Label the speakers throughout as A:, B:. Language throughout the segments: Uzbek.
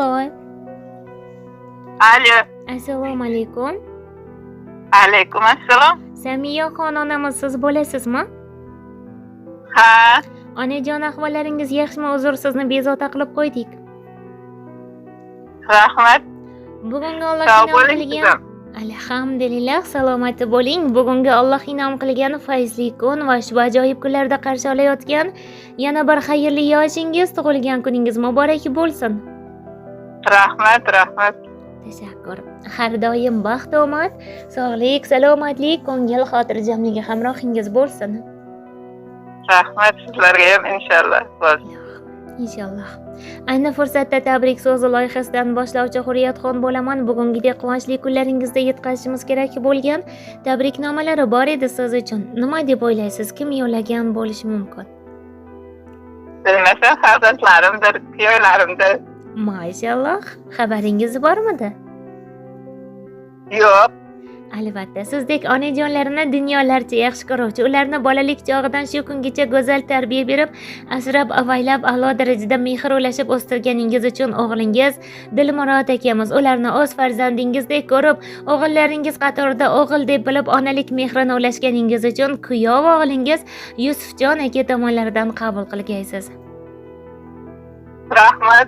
A: Alo.
B: Alo.
A: Assalomu alaykum.
B: Alaykum assalom.
A: Samiyaxon onamiz siz bo'lasizmi?
B: Ha,
A: Onajon ahvollaringiz yaxshimi? Uzr, sizni bezovta qilib qo'ydik.
B: rahmat.
A: Bugungi Alloh
B: Sog'
A: inom
B: bo'ling
A: qilgan
B: qizim.
A: Alhamdulillah, salomati bo'ling. Bugungi Alloh inom qilgan fayzli kun va shu ajoyib kunlarda qarshi olayotgan yana bir xayrli yoshingiz, tug'ilgan kuningiz muborak bo'lsin.
B: Rahmat, rahmat.
A: Tashakkur. Har doim baxt, omad, sog'lik, salomatlik, ko'ngil xotirjamligi hamrohingiz bo'lsin.
B: Rahmat sizlarga ham inshaalloh.
A: Inshaalloh. Ayni fursatda tabrik so'zi loyihasidan boshlovchi Hurriyatxon bo'laman. Bugungidek quvonchli kunlaringizda yetkazishimiz kerak bo'lgan tabriknomalari bor edi siz uchun. Nima deb o'ylaysiz? Kim yo'llagan bo'lishi mumkin?
B: Bilmasam farzandlarimdir, kuyovlarimdir.
A: Mashalloh. Xabaringiz bormidi?
B: Yo'q.
A: Albatta, sizdek onajonlarini dunyolarcha yaxshi ko'ruvchi, ularni bolalik chog'idan shu kungacha go'zal tarbiya berib, asrab avaylab a'lo darajada mehr ulashib o'stirganingiz uchun o'g'lingiz Dilmurod akamiz, ularni o'z farzandingizdek ko'rib, o'g'illaringiz qatorida o'g'il deb bilib onalik mehrini ulashganingiz uchun kuyov o'g'lingiz Yusufjon aka tomonlaridan qabul qilgaysiz.
B: Rahmat.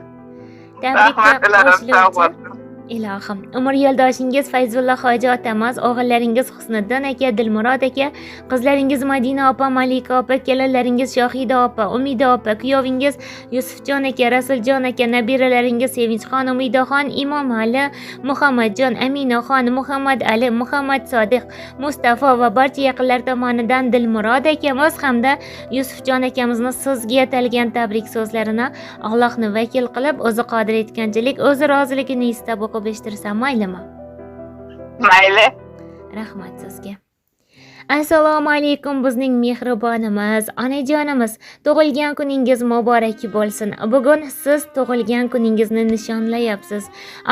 A: Tabriklar
B: Rahmat ilarim sog'
A: qo'shiluvchi.
B: bo'lsin.
A: Ilohim, umr yo'ldoshingiz Fayzullo hoji otamiz, o'g'illaringiz Husniddin aka, Dilmurod aka, qizlaringiz Madina opa, Malika opa, kelinlaringiz Shohida opa, Umida opa, kuyovingiz Yusufjon aka, Rasuljon aka, nabiralaringiz Sevinchxon, Umidaxon, Imomali, Muhammadjon, Aminaxon, Muhammad Ali, Muhammad Sodiq, Mustafa va barcha yaqinlar tomonidan Dilmurod akamiz hamda Yusufjon akamizni sizga atalgan tabrik so'zlarini Allohni vakil qilib, o'zi qodir etganchilik, o'zi roziligini istab o'qib eshitirsam maylimi?
B: Mayli.
A: Rahmat sizga. Assalomu alaykum bizning mehribonimiz, onajonimiz. Tug'ilgan kuningiz muborak bo'lsin. Bugun siz tug'ilgan kuningizni nishonlayapsiz.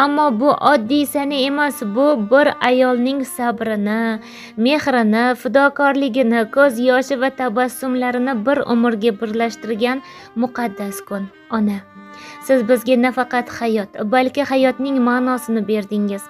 A: Ammo bu oddiy sana emas, bu bir ayolning sabrini, mehrini, fidokorligini, ko'z yoshi va tabassumlarini bir umrga birlashtirgan muqaddas kun. Ona, siz bizga nafaqat hayot, balki hayotning ma'nosini berdingiz.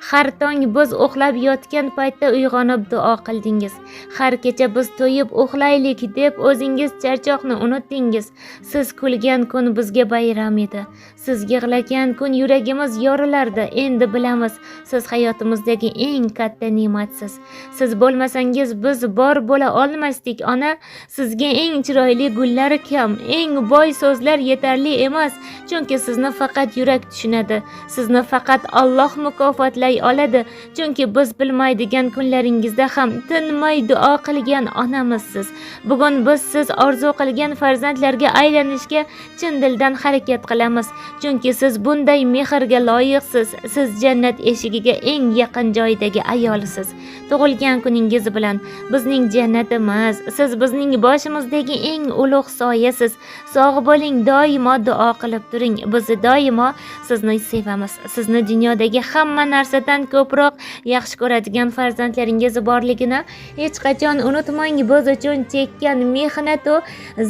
A: Har tong biz uxlab yotgan paytda uyg'onib duo qildingiz. Har kecha biz to'yib uxlaylik deb o'zingiz charchoqni unutdingiz. Siz kulgan kun bizga bayram edi. Siz yig'lagan kun yuragimiz yorilardi. Endi bilamiz, siz hayotimizdagi eng katta ne'matsiz. Siz bo'lmasangiz biz bor bo'la olmasdik. Ona, sizga eng chiroyli gullar kam, eng boy so'zlar yetarli emas. Chunki sizni faqat yurak tushunadi. Sizni faqat Alloh mukofotlay oladi. Chunki biz bilmaydigan kunlaringizda ham tinmay duo qilgan onamizsiz. Bugun biz siz orzu qilgan farzandlarga aylanishga chin dildan harakat qilamiz. Chunki siz bunday mehrga loyiqsiz. Siz jannat eshigiga eng yaqin joydagi ayolsiz. Tug'ilgan kuningiz bilan bizning jannatimiz, siz bizning boshimizdagi eng ulug' soyasiz. Sog' bo'ling, doimo duo qilib turing. Biz doimo sizni sevamiz. Sizni dunyodagi hamma narsadan ko'proq yaxshi ko'radigan farzandlaringiz borligini hech qachon unutmang. Biz uchun chekkan mehnat va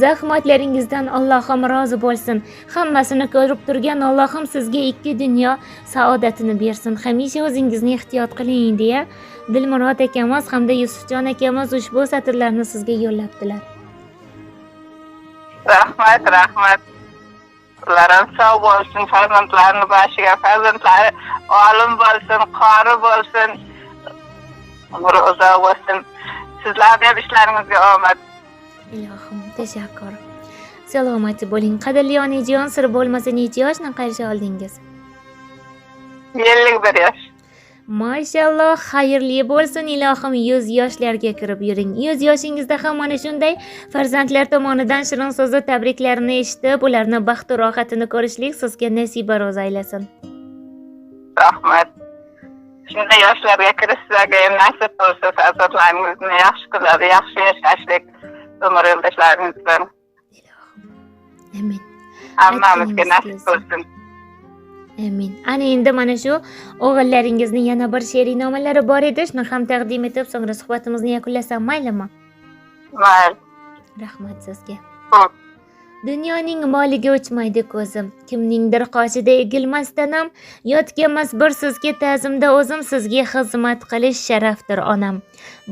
A: zahmatlaringizdan Allohim rozi bo'lsin. Hammasini ko'rib turgan Allohim sizga ikki dunyo saodatini bersin. Hamisha o'zingizni ehtiyot qiling deya Dilmurod akamiz hamda Yusufjon akamiz ushbu satrlarni sizga yo'llabdilar.
B: Rahmat, rahmat. Ularım sog' bo'lsin, farzandlarini boshiga, farzandlari olim bo'lsin, qori bo'lsin, umri uzoq bo'lsin. Sizlarga ham ishlaringizga omad.
A: Ilohim, tashakkur. Salomat bo'ling. Qadrli onajon, sir bo'lmasa necha yoshni qarshi oldingiz?
B: 51 yosh.
A: Mashalloh, xayrli bo'lsin. Ilohim 100 yoshlarga kirib yuring. 100 yoshingizda ham mana shunday farzandlar tomonidan shirin so'zli tabriklarini eshitib, ularni baxt va rohatini ko'rishlik sizga nasiba ro'z aylasin.
B: Rahmat. Shunday yoshlarga kirish sizlarga ham nasib bo'lsa, farzandlaringizni yaxshi qiladi, yaxshi yashashlik umr yo'ldoshlaringiz bilan.
A: Amin.
B: Hammamizga nasib bo'lsin.
A: Amin. Ana endi mana shu o'g'illaringizni yana bir she'riy nomalari bor edi. Shuni ham taqdim etib, so'ngra suhbatimizni yakunlasam maylimi?
B: Mayli.
A: Rahmat sizga. Dunyoning moliga uchmaydi ko'zim, kimningdir qoshida egilmas tanam, yotganmas bir sizga ta'zimda o'zim, sizga xizmat qilish sharafdir onam.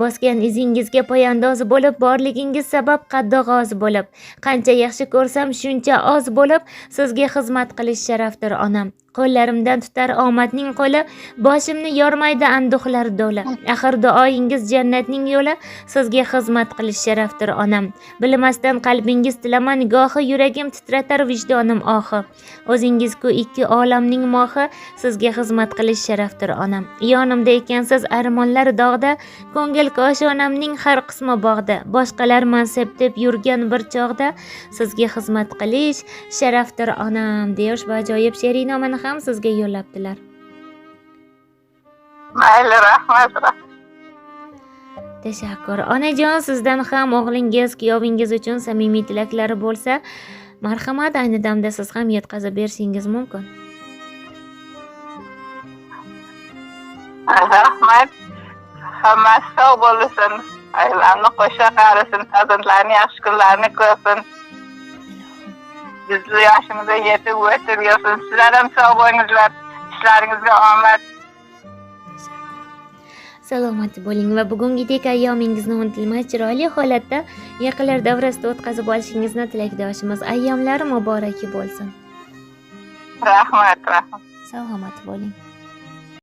A: Bosgan izingizga poyandoz bo'lib, borligingiz sabab qaddi g'oz bo'lib, qancha yaxshi ko'rsam shuncha oz bo'lib, sizga xizmat qilish sharafdir onam. Qo'llarimdan tutar omadning qo'li, boshimni yormaydi anduhlar do'li. Axir duoyingiz jannatning yo'li, sizga xizmat qilish sharafdir onam. Bilmasdan qalbingiz tilaman gohi, yuragim titratar vijdonim ohi. O'zingiz-ku ikki olamning mohi, sizga xizmat qilish sharafdir onam. Yonimda ekansiz armonlar dog'da, ko'ngil koshonamning har qismi bog'da. Boshqalar mansab deb yurgan bir chog'da, sizga xizmat qilish sharafdir onam deya ushbu ajoyib she'riy nomani ham sizga yo'llabdilar.
B: Mayli, rahmat.
A: Tashakkur. Onajon, sizdan ham o'g'lingiz, kuyovingiz uchun samimiy tilaklari bo'lsa, marhamat, ayni damda siz ham yetkazib berishingiz mumkin.
B: Rahmat. Hammasi sog' bo'lsin. Aylanni qo'sha qarisin, farzandlarni yaxshi kunlarni ko'rsin. Bizli yoshimizga yetib o'tirsin. Sizlar ham sog' bo'linglar. Ishlaringizga omad.
A: Salomat bo'ling va bugungidek ayyomingizni unutilmay chiroyli holatda yaqinlar davrasida o'tkazib olishingizni tilakdoshimiz. Ayyomlar muborak bo'lsin.
B: Rahmat.
A: Salomat bo'ling.